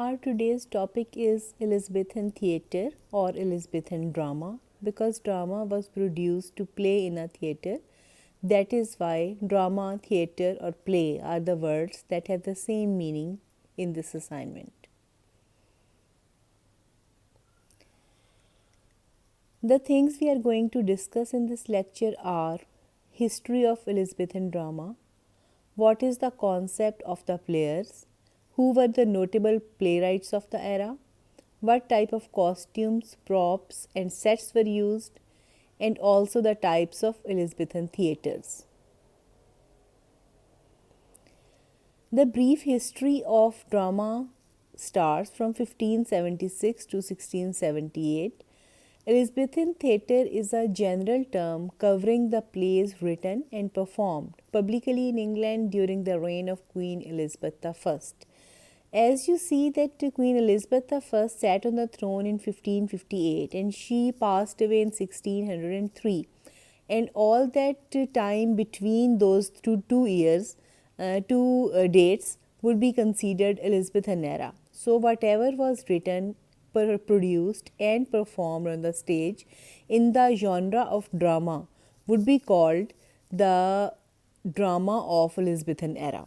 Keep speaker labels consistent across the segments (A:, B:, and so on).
A: Our today's topic is Elizabethan theatre or Elizabethan drama because drama was produced to play in a theatre. That is why drama, theatre, or play are the words that have the same meaning in this assignment. The things we are going to discuss in this lecture are history of Elizabethan drama, what is the concept of the players, who were the notable playwrights of the era, what type of costumes, props, and sets were used, and also the types of Elizabethan theatres. The brief history of drama starts from 1576 to 1678. Elizabethan theatre is a general term covering the plays written and performed publicly in England during the reign of Queen Elizabeth I. As you see that Queen Elizabeth I sat on the throne in 1558 and she passed away in 1603, and all that time between those two years, two dates would be considered Elizabethan era. So whatever was written, produced and performed on the stage in the genre of drama would be called the drama of Elizabethan era.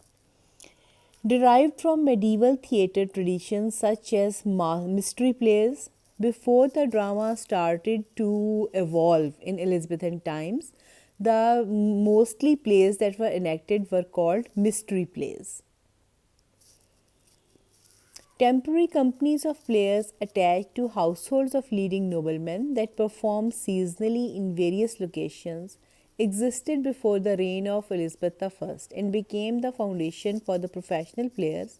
A: Derived from medieval theatre traditions such as mystery plays, before the drama started to evolve in Elizabethan times, the mostly plays that were enacted were called mystery plays. Temporary companies of players attached to households of leading noblemen that performed seasonally in various locations existed before the reign of Elizabeth I and became the foundation for the professional players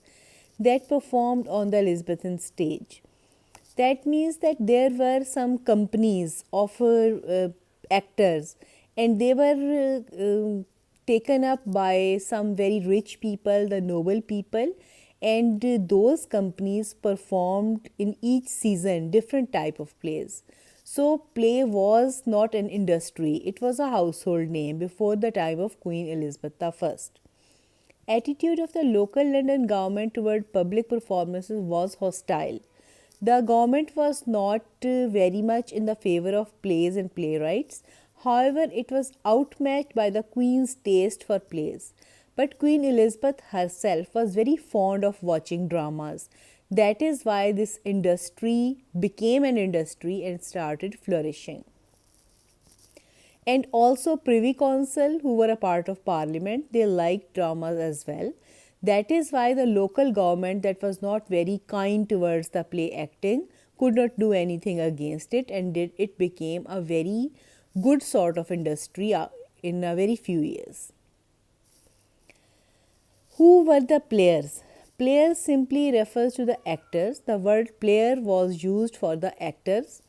A: that performed on the Elizabethan stage. That means that there were some companies of actors, and they were taken up by some very rich people, the noble people, and those companies performed in each season different type of plays. So play was not an industry, it was a household name before the time of Queen Elizabeth I. Attitude of the local London government toward public performances was hostile. The government was not very much in the favor of plays and playwrights. However, it was outmatched by the Queen's taste for plays. But Queen Elizabeth herself was very fond of watching dramas. That is why this industry became an industry and started flourishing. And also Privy Council, who were a part of Parliament, they liked dramas as well. That is why the local government that was not very kind towards the play acting could not do anything against it, and it became a very good sort of industry in a very few years. Who were the players? Players simply refers to the actors. The word player was used for the actors.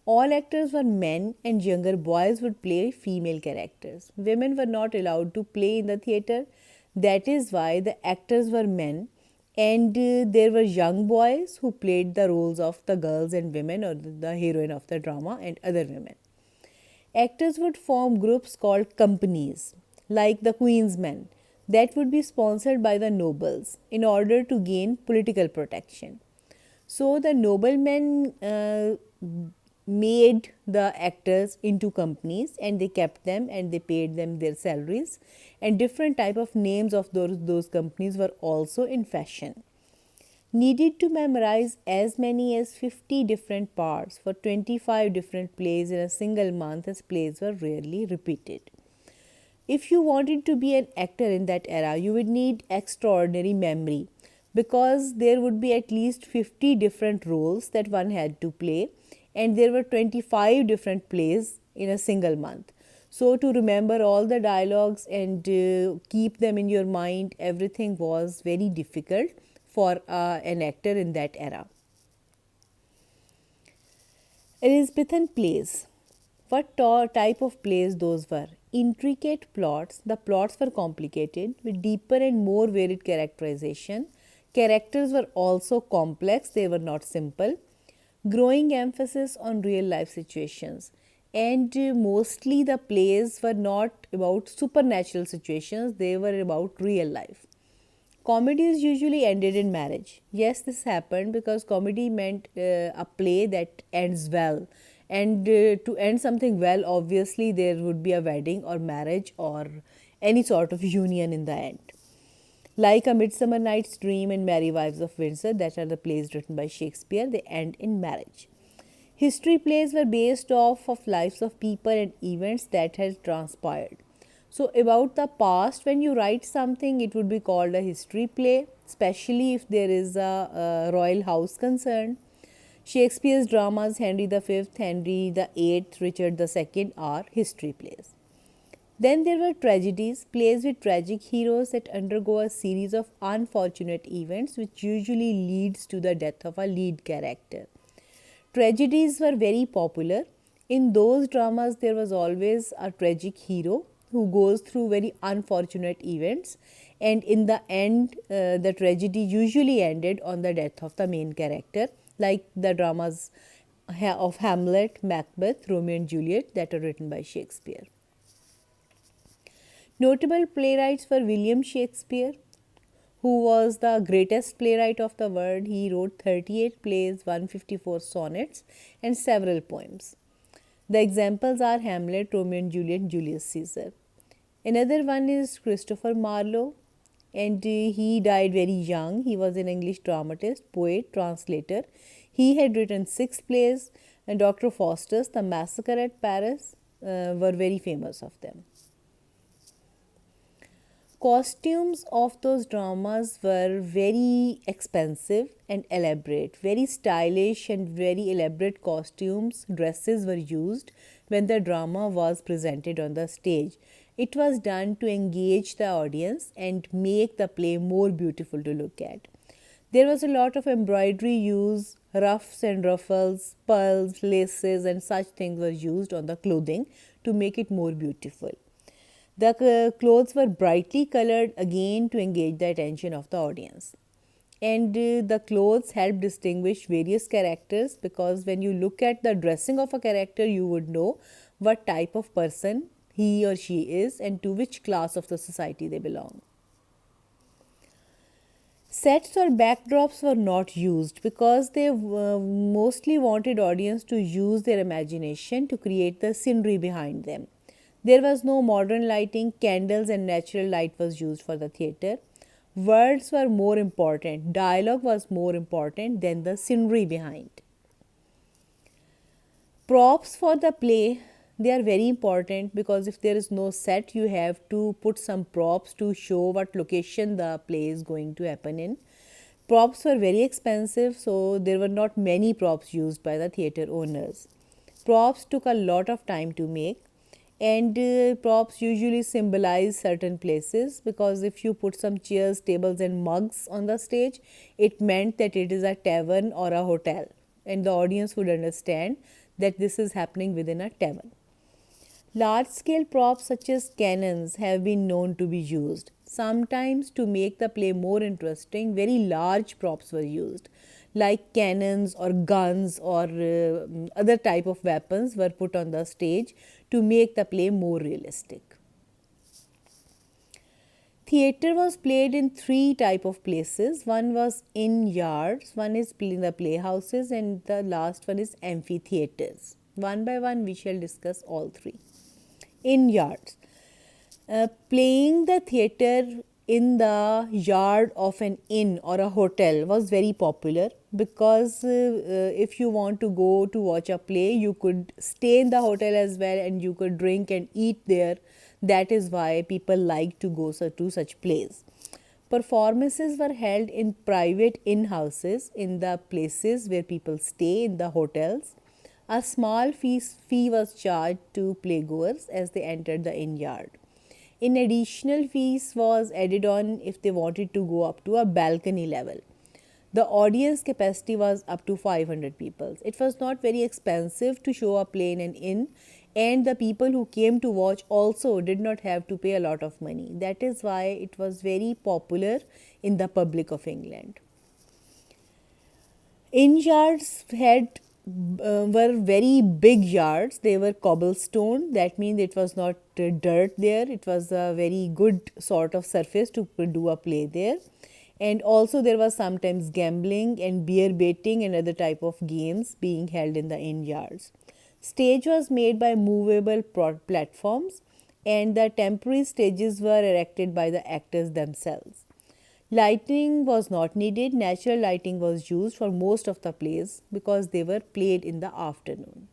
A: All actors were men and younger boys would play female characters. Women were not allowed to play in the theatre. That is why the actors were men, and there were young boys who played the roles of the girls and women, or the heroine of the drama and other women. Actors would form groups called companies, like the Queen's Men, that would be sponsored by the nobles in order to gain political protection. So the noblemen made the actors into companies, and they kept them and they paid them their salaries, and different type of names of those companies were also in fashion. Needed to memorize as many as 50 different parts for 25 different plays in a single month, as plays were rarely repeated. If you wanted to be an actor in that era, you would need extraordinary memory, because there would be at least 50 different roles that one had to play, and there were 25 different plays in a single month. So to remember all the dialogues and keep them in your mind, everything was very difficult for an actor in that era. Elizabethan plays. What type of plays those were? Intricate plots. The plots were complicated with deeper and more varied characterization. Characters were also complex, they were not simple. Growing emphasis on real life situations. And mostly the plays were not about supernatural situations, they were about real life. Comedies usually ended in marriage. Yes, this happened because comedy meant a play that ends well. And to end something well, obviously, there would be a wedding or marriage or any sort of union in the end. Like A Midsummer Night's Dream and Merry Wives of Windsor, that are the plays written by Shakespeare, they end in marriage. History plays were based off of lives of people and events that had transpired. So, about the past, when you write something, it would be called a history play, especially if there is a royal house concerned. Shakespeare's dramas, Henry V, Henry VIII, Richard II, are history plays. Then there were tragedies, plays with tragic heroes that undergo a series of unfortunate events which usually leads to the death of a lead character. Tragedies were very popular. In those dramas, there was always a tragic hero who goes through very unfortunate events, and in the end, the tragedy usually ended on the death of the main character, like the dramas of Hamlet, Macbeth, Romeo and Juliet that are written by Shakespeare. Notable playwrights were William Shakespeare, who was the greatest playwright of the world. He wrote 38 plays, 154 sonnets, and several poems. The examples are Hamlet, Romeo and Juliet, Julius Caesar. Another one is Christopher Marlowe, and he died very young. He was an English dramatist, poet, translator. He had written 6 plays, and Dr. Faustus, The Massacre at Paris, were very famous of them. Costumes of those dramas were very expensive and elaborate. Very stylish and very elaborate costumes, dresses were used when the drama was presented on the stage. It was done to engage the audience and make the play more beautiful to look at. There was a lot of embroidery used, ruffs and ruffles, pearls, laces, and such things were used on the clothing to make it more beautiful. The clothes were brightly colored again to engage the attention of the audience. And the clothes help distinguish various characters, because when you look at the dressing of a character, you would know what type of person he or she is and to which class of the society they belong. Sets or backdrops were not used because they mostly wanted audience to use their imagination to create the scenery behind them. There was no modern lighting, candles and natural light was used for the theatre. Words were more important, dialogue was more important than the scenery behind. Props for the play, they are very important because if there is no set, you have to put some props to show what location the play is going to happen in. Props were very expensive, so there were not many props used by the theatre owners. Props took a lot of time to make. And props usually symbolize certain places, because if you put some chairs, tables and mugs on the stage, it meant that it is a tavern or a hotel, and the audience would understand that this is happening within a tavern. Large scale props such as cannons have been known to be used. Sometimes to make the play more interesting, very large props were used, like cannons or guns or other type of weapons were put on the stage to make the play more realistic. Theatre was played in 3 type of places. One was in yards, one is in the playhouses, and the last one is amphitheatres. One by one we shall discuss all 3. In yards. Playing the theatre in the yard of an inn or a hotel was very popular, because if you want to go to watch a play, you could stay in the hotel as well and you could drink and eat there. That is why people like to go to such plays. Performances were held in private inn houses, in the places where people stay, in the hotels. A small fee was charged to playgoers as they entered the inn yard. An additional fees was added on if they wanted to go up to a balcony level. The audience capacity was up to 500 people. It was not very expensive to show a play in an inn, and the people who came to watch also did not have to pay a lot of money. That is why it was very popular in the public of England. Inn yards were very big yards. They were cobblestone. That means it was not dirt there. It was a very good sort of surface to do a play there. And also there was sometimes gambling and beer baiting and other type of games being held in the inn yards. Stage was made by movable platforms, and the temporary stages were erected by the actors themselves. Lighting was not needed. Natural lighting was used for most of the plays because they were played in the afternoon.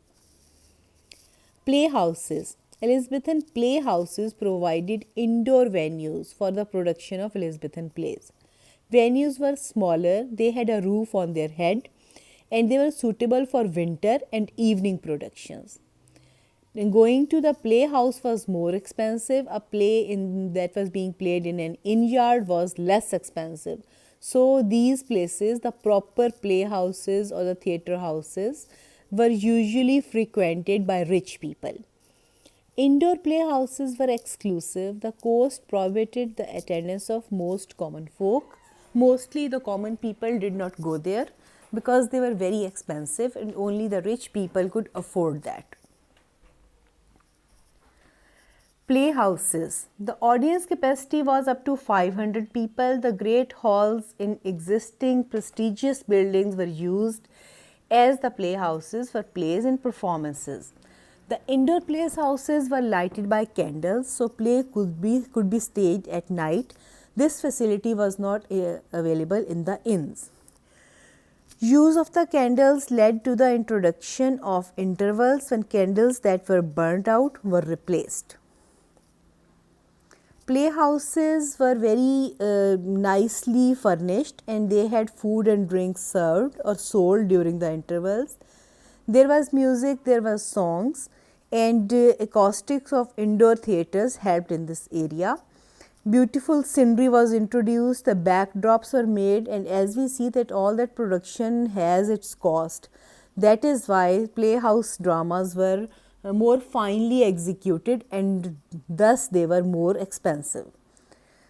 A: Playhouses. Elizabethan playhouses provided indoor venues for the production of Elizabethan plays. Venues were smaller, they had a roof on their head, and they were suitable for winter and evening productions. And going to the playhouse was more expensive. A that was being played in an inn yard was less expensive. So these places, the proper playhouses or the theatre houses, were usually frequented by rich people. Indoor playhouses were exclusive. The cost prohibited the attendance of most common folk. Mostly the common people did not go there because they were very expensive and only the rich people could afford that. Playhouses. The audience capacity was up to 500 people. The great halls in existing prestigious buildings were used as the playhouses for plays and performances. The indoor playhouses were lighted by candles, so play could be staged at night. This facility was not available in the inns. Use of the candles led to the introduction of intervals when candles that were burnt out were replaced. Playhouses were very nicely furnished and they had food and drinks served or sold during the intervals. There was music, there was songs, and acoustics of indoor theatres helped in this area. Beautiful scenery was introduced, the backdrops were made, and as we see that all that production has its cost. That is why playhouse dramas were more finely executed and thus they were more expensive.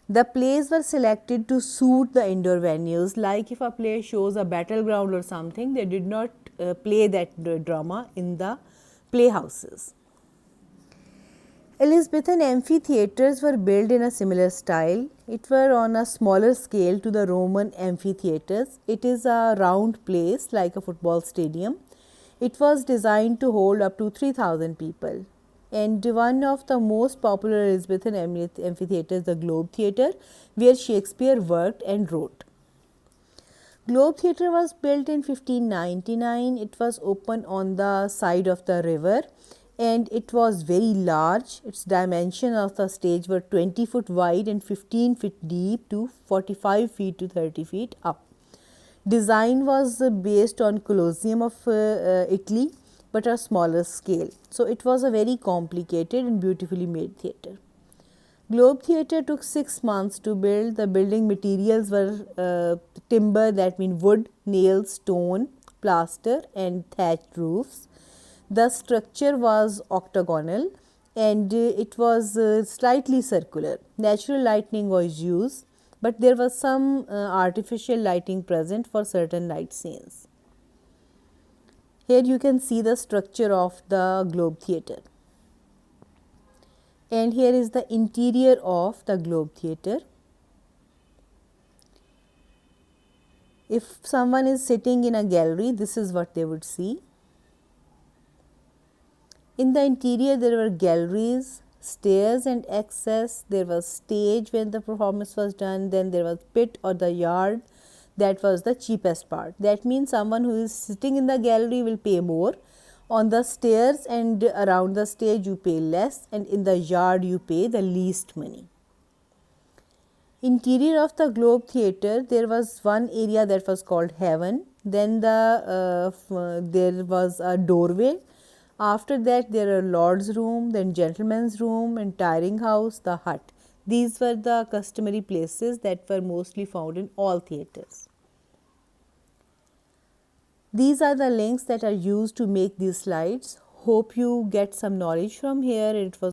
A: The plays were selected to suit the indoor venues, like if a play shows a battleground or something, they did not play that drama in the playhouses. Elizabethan amphitheatres were built in a similar style. It were on a smaller scale to the Roman amphitheatres. It is a round place like a football stadium. It was designed to hold up to 3,000 people. And one of the most popular Elizabethan amphitheatres, the Globe Theatre, where Shakespeare worked and wrote. Globe Theatre was built in 1599. It was open on the side of the river and it was very large. Its dimensions of the stage were 20 foot wide and 15 feet deep to 45 feet to 30 feet up. Design was based on Colosseum of Italy but a smaller scale. So it was a very complicated and beautifully made theatre. Globe Theatre took 6 months to build. The building materials were timber, that means wood, nails, stone, plaster and thatched roofs. The structure was octagonal and it was slightly circular. Natural lighting was used, but there was some artificial lighting present for certain night scenes. Here you can see the structure of the Globe Theatre. And here is the interior of the Globe Theatre. If someone is sitting in a gallery, this is what they would see. In the interior there were galleries, stairs and access. There was stage when the performance was done. Then there was pit or the yard. That was the cheapest part. That means someone who is sitting in the gallery will pay more. On the stairs and around the stage you pay less, and in the yard you pay the least money. Interior of the Globe Theatre, there was one area that was called Heaven. Then there was a doorway. After that there are Lord's Room, then Gentleman's Room and Tiring House, the hut. These were the customary places that were mostly found in all theatres. These are the links that are used to make these slides. Hope you get some knowledge from here. It was